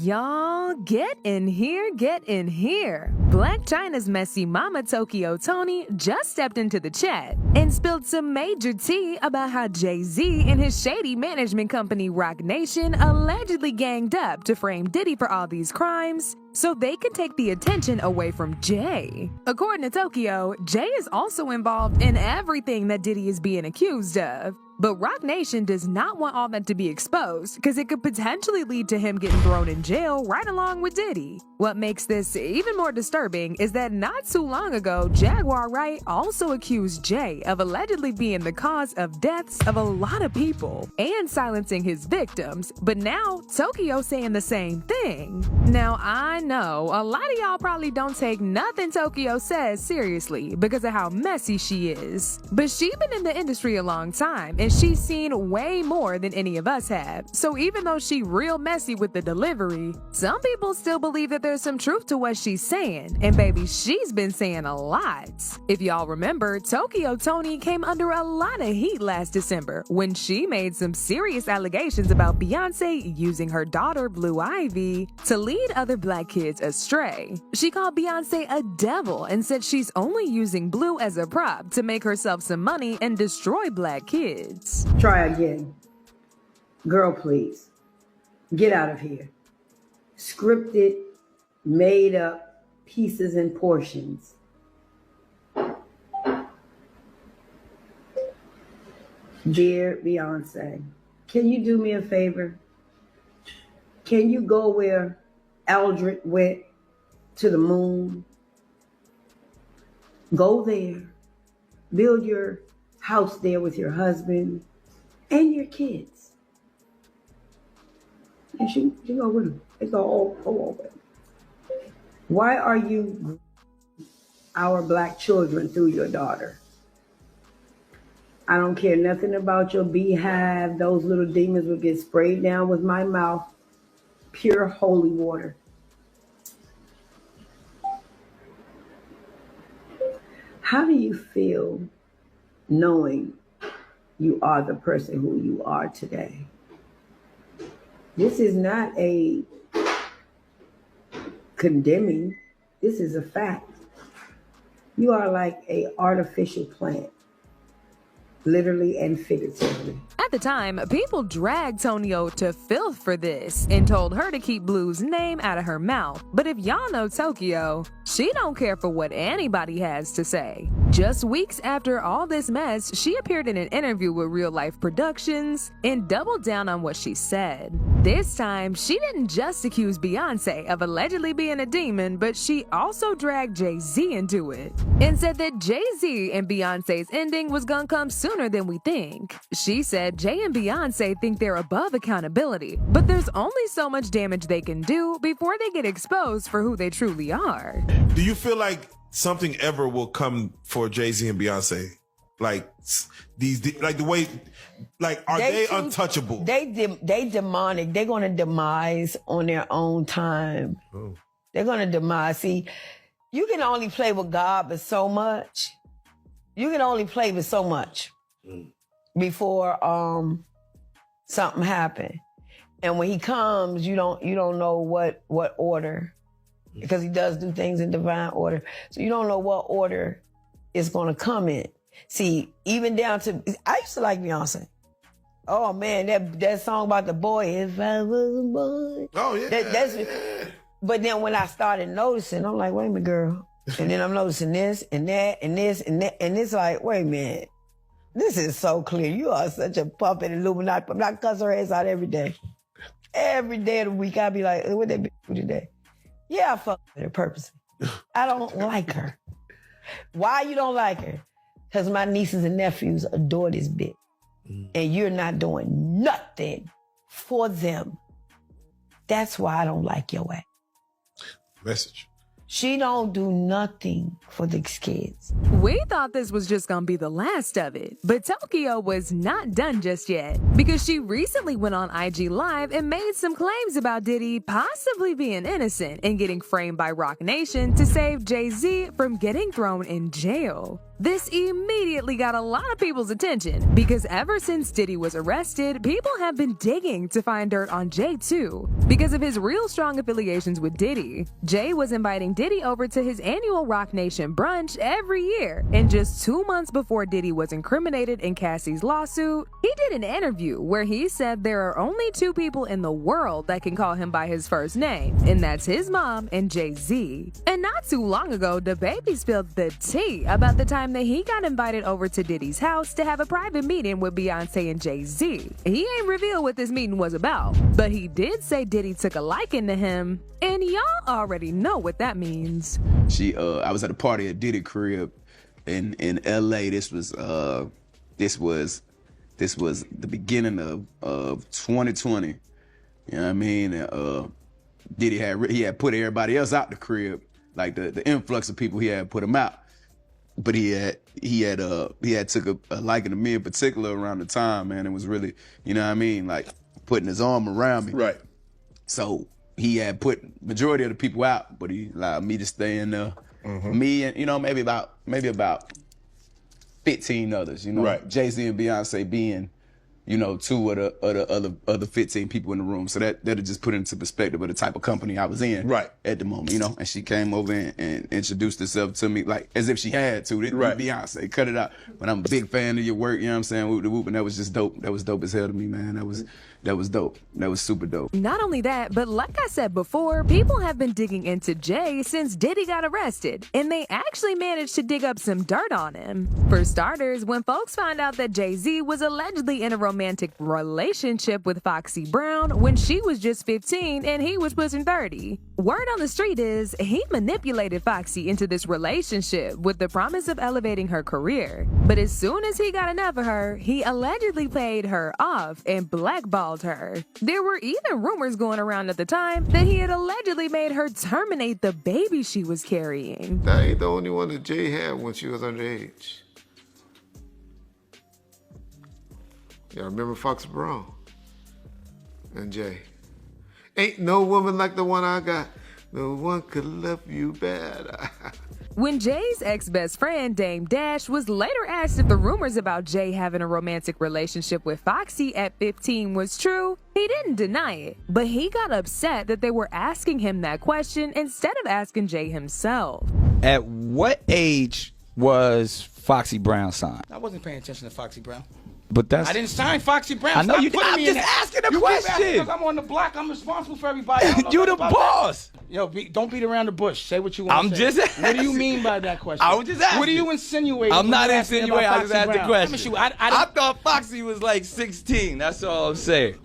Y'all, get in here, get in here. Blac Chyna's messy mama Toni just stepped into the chat and spilled some major tea about how Jay-Z and his shady management company Roc Nation allegedly ganged up to frame Diddy for all these crimes so they could take the attention away from Jay. According to Tokyo, Jay is also involved in everything that Diddy is being accused of. But Roc Nation does not want all that to be exposed because it could potentially lead to him getting thrown in jail right along with Diddy. What makes this even more disturbing is that not too long ago, Jaguar Wright also accused Jay of allegedly being the cause of deaths of a lot of people and silencing his victims. But now, Tokyo saying the same thing. Now, I know a lot of y'all probably don't take nothing Tokyo says seriously because of how messy she is. But she's been in the industry a long time and she's seen way more than any of us have. So even though she real messy with the delivery, some people still believe that there's some truth to what she's saying. And baby, she's been saying a lot. If y'all remember, Tokyo Toni came under a lot of heat last December when she made some serious allegations about Beyonce using her daughter Blu Ivy to lead other Black kids astray. She called Beyonce a devil and said she's only using Blu as a prop to make herself some money and destroy Black kids. Try again. Girl, please. Get out of here. Scripted, made up pieces and portions. Dear Beyonce, can you do me a favor? Can you go where Aldrich went to the moon? Go there. Build your house there with your husband and your kids. And she go with them. It's all over. Why are you our Black children through your daughter? I don't care nothing about your beehive. Those little demons will get sprayed down with my mouth. Pure holy water. How do you feel knowing you are the person who you are today? This is not a condemning. This is a fact. You are like an artificial plant, literally and figuratively. At the time, people dragged Tonio to filth for this and told her to keep Blu's name out of her mouth. But if y'all know Tokyo, she don't care for what anybody has to say. Just weeks after all this mess, she appeared in an interview with Real Life Productions and doubled down on what she said. This time, she didn't just accuse Beyonce of allegedly being a demon, but she also dragged Jay-Z into it and said that Jay-Z and Beyonce's ending was gonna come sooner than we think. She said Jay and Beyonce think they're above accountability, but there's only so much damage they can do before they get exposed for who they truly are. Do you feel like something ever will come for Jay-Z and Beyonce? Like these, like the way, like are they untouchable? They demonic. They're gonna demise on their own time. Oh. They're gonna demise. See, you can only play with God but so much. You can only play with so much before something happen. And when he comes, you don't know what order, because he does do things in divine order. So you don't know what order it's gonna come in. See, even down to, I used to like Beyonce. Oh man, that song about the boy, if I was a boy. Oh yeah. But then when I started noticing, I'm like, wait a minute, girl. And then I'm noticing this and that and this and that. And it's like, wait a minute. This is so clear. You are such a puppet, Illuminati. I'm not cuss her ass out every day. Every day of the week, I'll be like, what that bitch do today? Yeah, I fuck with her purposely. I don't like her. Why you don't like her? Because my nieces and nephews adore this bitch. And you're not doing nothing for them. That's why I don't like your ass. Message. She don't do nothing for these kids. We thought this was just gonna be the last of it, but Tokyo was not done just yet because she recently went on IG Live and made some claims about Diddy possibly being innocent and getting framed by Roc Nation to save Jay-Z from getting thrown in jail. This immediately got a lot of people's attention because ever since Diddy was arrested, people have been digging to find dirt on Jay too. Because of his real strong affiliations with Diddy, Jay was inviting Diddy over to his annual Roc Nation brunch every year. And just 2 months before Diddy was incriminated in Cassie's lawsuit, he did an interview where he said there are only 2 people in the world that can call him by his first name, and that's his mom and Jay-Z. And not too long ago, DaBaby spilled the tea about the time that he got invited over to Diddy's house to have a private meeting with Beyonce and Jay-Z. He ain't revealed what this meeting was about, but he did say Diddy took a liking to him, and y'all already know what that means. I was at a party at Diddy crib in LA. This was the beginning of 2020. You know what I mean? Diddy had put everybody else out the crib, like the influx of people he had put him out. But he had took a liking to me in particular around the time, man. It was really, you know what I mean, like putting his arm around me. Right. So he had put majority of the people out, but he allowed me to stay in there. Me and, you know, maybe about 15 others, you know. Right. Jay-Z and Beyonce being, you know, 2 of the other 15 people in the room. So that'll just put into perspective of the type of company I was in right at the moment, you know. And she came over and introduced herself to me like as if she had to. Right. Beyonce, cut it out. But I'm a big fan of your work, you know what I'm saying? Whoop de whoop, and that was just dope. That was dope as hell to me, man. That was dope. That was super dope. Not only that, but like I said before, people have been digging into Jay since Diddy got arrested, and they actually managed to dig up some dirt on him. For starters, when folks found out that Jay-Z was allegedly in a romantic relationship with Foxy Brown when she was just 15 and he was pushing 30. Word on the street is he manipulated Foxy into this relationship with the promise of elevating her career. But as soon as he got enough of her, he allegedly paid her off and blackballed her. There were even rumors going around at the time that he had allegedly made her terminate the baby she was carrying. That ain't the only one that Jay had when she was underage. Y'all remember Foxy Brown and Jay? Ain't no woman like the one I got. No one could love you better. When Jay's ex-best friend, Dame Dash, was later asked if the rumors about Jay having a romantic relationship with Foxy at 15 was true, he didn't deny it. But he got upset that they were asking him that question instead of asking Jay himself. At what age was Foxy Brown signed? I wasn't paying attention to Foxy Brown. But that's... I didn't sign Foxy Brown. I know Stop you did. putting I'm me just in that. asking a You keep asking question. because I'm on the block. I'm responsible for everybody. You the boss. Yo, don't beat around the bush. Say what you want I'm to say. just What do you mean by that question? I was just asking. What are you insinuating? I'm when not you ask me insinuating. about I just Foxy asked the Brown? question. I I thought Foxy was like 16. That's all I'm saying.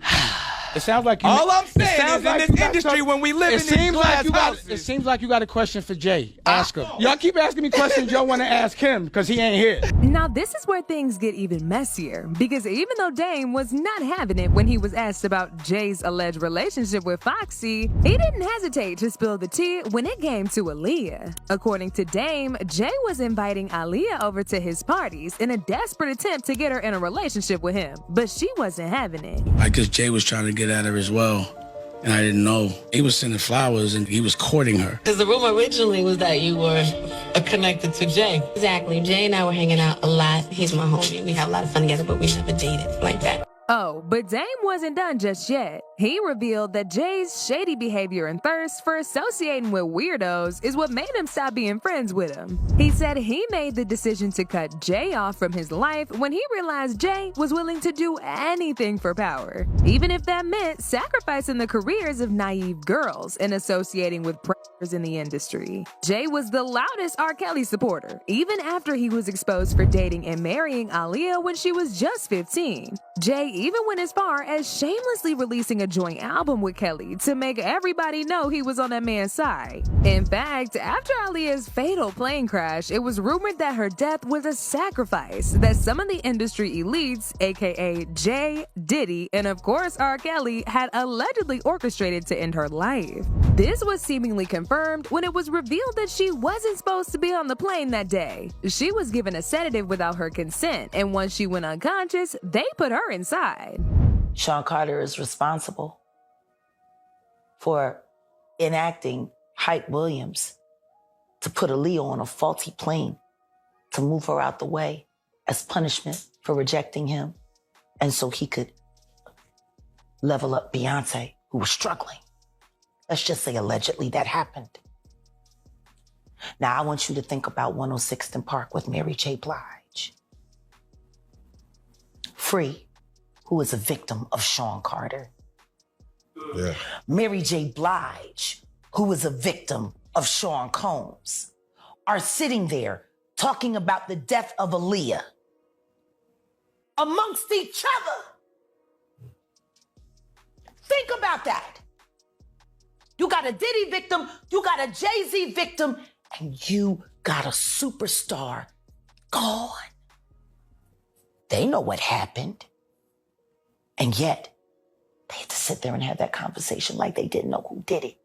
It sounds like you. All I'm saying is like in this industry, when we live in these glass houses. It seems like you got a question for Jay. Ask him. Y'all keep asking me questions y'all want to ask him because he ain't here. Now this is where things get even messier because even though Dame was not having it when he was asked about Jay's alleged relationship with Foxy, he didn't hesitate to spill the tea when it came to Aaliyah. According to Dame, Jay was inviting Aaliyah over to his parties in a desperate attempt to get her in a relationship with him, but she wasn't having it. I guess Jay was trying to get at her as well. And I didn't know. He was sending flowers and he was courting her. Because the rumor originally was that you were connected to Jay. Exactly. Jay and I were hanging out a lot. He's my homie. We have a lot of fun together, but we never dated like that. Oh, but Dame wasn't done just yet. He revealed that Jay's shady behavior and thirst for associating with weirdos is what made him stop being friends with him. He said he made the decision to cut Jay off from his life when he realized Jay was willing to do anything for power, even if that meant sacrificing the careers of naive girls and associating with predators in the industry. Jay was the loudest R. Kelly supporter, even after he was exposed for dating and marrying Aaliyah when she was just 15. Jay even went as far as shamelessly releasing a a joint album with Kelly to make everybody know he was on that man's side. In fact, after Aaliyah's fatal plane crash, it was rumored that her death was a sacrifice that some of the industry elites, aka Jay, Diddy, and of course R. Kelly, had allegedly orchestrated to end her life. This was seemingly confirmed when it was revealed that she wasn't supposed to be on the plane that day. She was given a sedative without her consent, and once she went unconscious, they put her inside. Sean Carter is responsible for enacting Hype Williams to put Aaliyah on a faulty plane to move her out the way as punishment for rejecting him, and so he could level up Beyonce, who was struggling. Let's just say allegedly that happened. Now I want you to think about 106th and Park with Mary J. Blige. Free, who is a victim of Sean Carter. Yeah. Mary J. Blige, who is a victim of Sean Combs, are sitting there talking about the death of Aaliyah amongst each other. Think about that. You got a Diddy victim, you got a Jay-Z victim, and you got a superstar gone. They know what happened. And yet, they had to sit there and have that conversation like they didn't know who did it.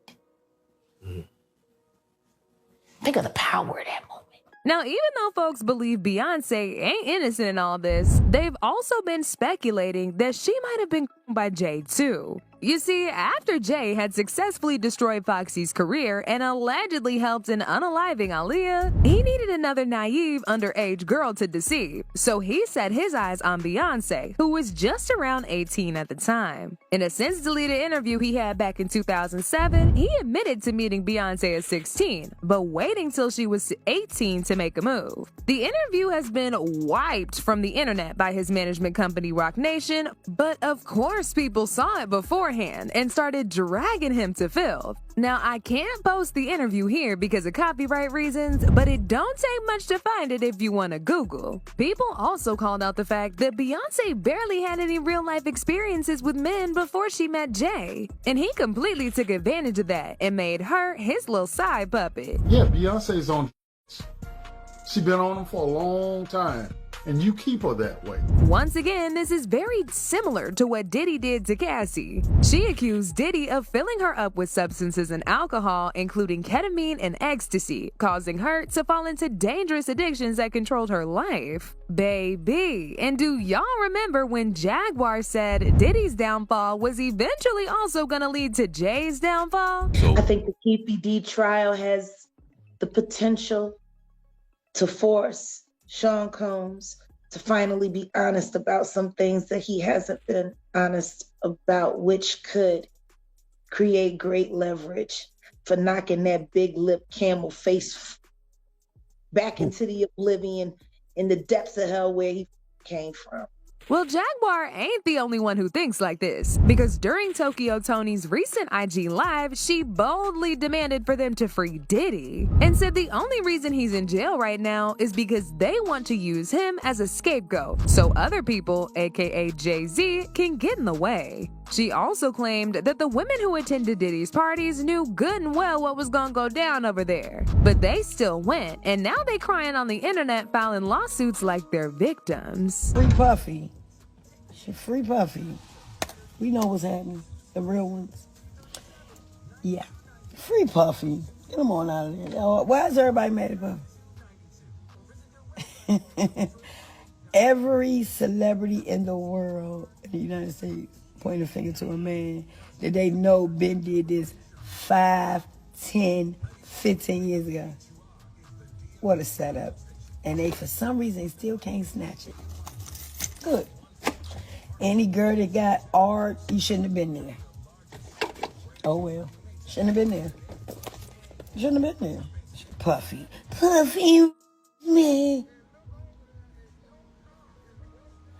Think of the power of that moment. Now, even though folks believe Beyonce ain't innocent in all this, they've also been speculating that she might have been by Jay too. You see, after Jay had successfully destroyed Foxy's career and allegedly helped in unaliving Aaliyah, he needed another naive underage girl to deceive, so he set his eyes on Beyonce, who was just around 18 at the time. In a since-deleted interview he had back in 2007, he admitted to meeting Beyonce at 16, but waiting till she was 18 to make a move. The interview has been wiped from the internet by his management company Roc Nation, but of course people saw it beforehand and started dragging him to filth. Now, I can't post the interview here because of copyright reasons, but it don't take much to find it if you want to Google. People also called out the fact that Beyonce barely had any real-life experiences with men before she met Jay, and he completely took advantage of that and made her his little side puppet. Yeah, Beyonce's on. She been on them for a long time, and you keep her that way. Once again, this is very similar to what Diddy did to Cassie. She accused Diddy of filling her up with substances and alcohol, including ketamine and ecstasy, causing her to fall into dangerous addictions that controlled her life. Baby, and do y'all remember when Jaguar said Diddy's downfall was eventually also gonna lead to Jay's downfall? I think the KPD trial has the potential to force Sean Combs to finally be honest about some things that he hasn't been honest about, which could create great leverage for knocking that big lip camel face back into the oblivion in the depths of hell where he came from. Well, Jaguar ain't the only one who thinks like this, because during Tokyo Toni's recent IG Live, she boldly demanded for them to free Diddy, and said the only reason he's in jail right now is because they want to use him as a scapegoat, so other people, aka Jay-Z, can get in the way. She also claimed that the women who attended Diddy's parties knew good and well what was gonna go down over there, but they still went, and now they crying on the internet filing lawsuits like they're victims. Free Puffy. Free Puffy. We know what's happening. The real ones. Yeah. Free Puffy. Get him on out of there. Why is everybody mad at Puffy? Every celebrity in the world, in the United States, point a finger to a man that they know Ben did this 5, 10, 15 years ago. What a setup. And they, for some reason, they still can't snatch it. Good. Any girl that got art, you shouldn't have been there. Oh well. Shouldn't have been there. Shouldn't have been there. Puffy. Puffy, man.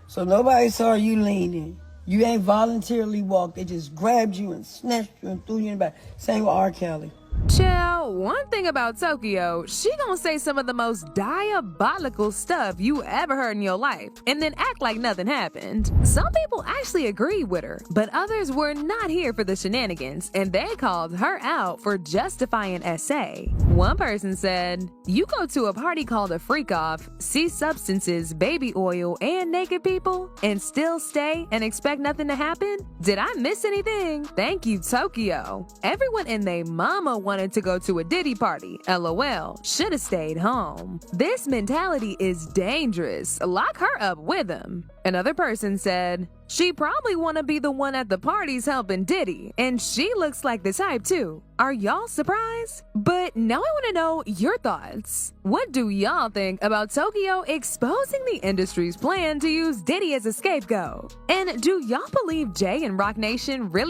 So nobody saw you leaning. You ain't voluntarily walked. They just grabbed you and snatched you and threw you in the back. Same with R. Kelly. Chill, one thing about Tokyo, she gonna say some of the most diabolical stuff you ever heard in your life, and then act like nothing happened. Some people actually agreed with her, but others were not here for the shenanigans, and they called her out for justifying SA. One person said, "You go to a party called a freak-off, see substances, baby oil, and naked people, and still stay and expect nothing to happen? Did I miss anything? Thank you, Tokyo. Everyone and they mama wanted to go to a Diddy party. LOL. Should have stayed home. This mentality is dangerous. Lock her up with him." Another person said, "She probably want to be the one at the parties helping Diddy, and she looks like the type too. Are y'all surprised?" But now I want to know your thoughts. What do y'all think about Tokyo exposing the industry's plan to use Diddy as a scapegoat? And do y'all believe Jay and Roc Nation really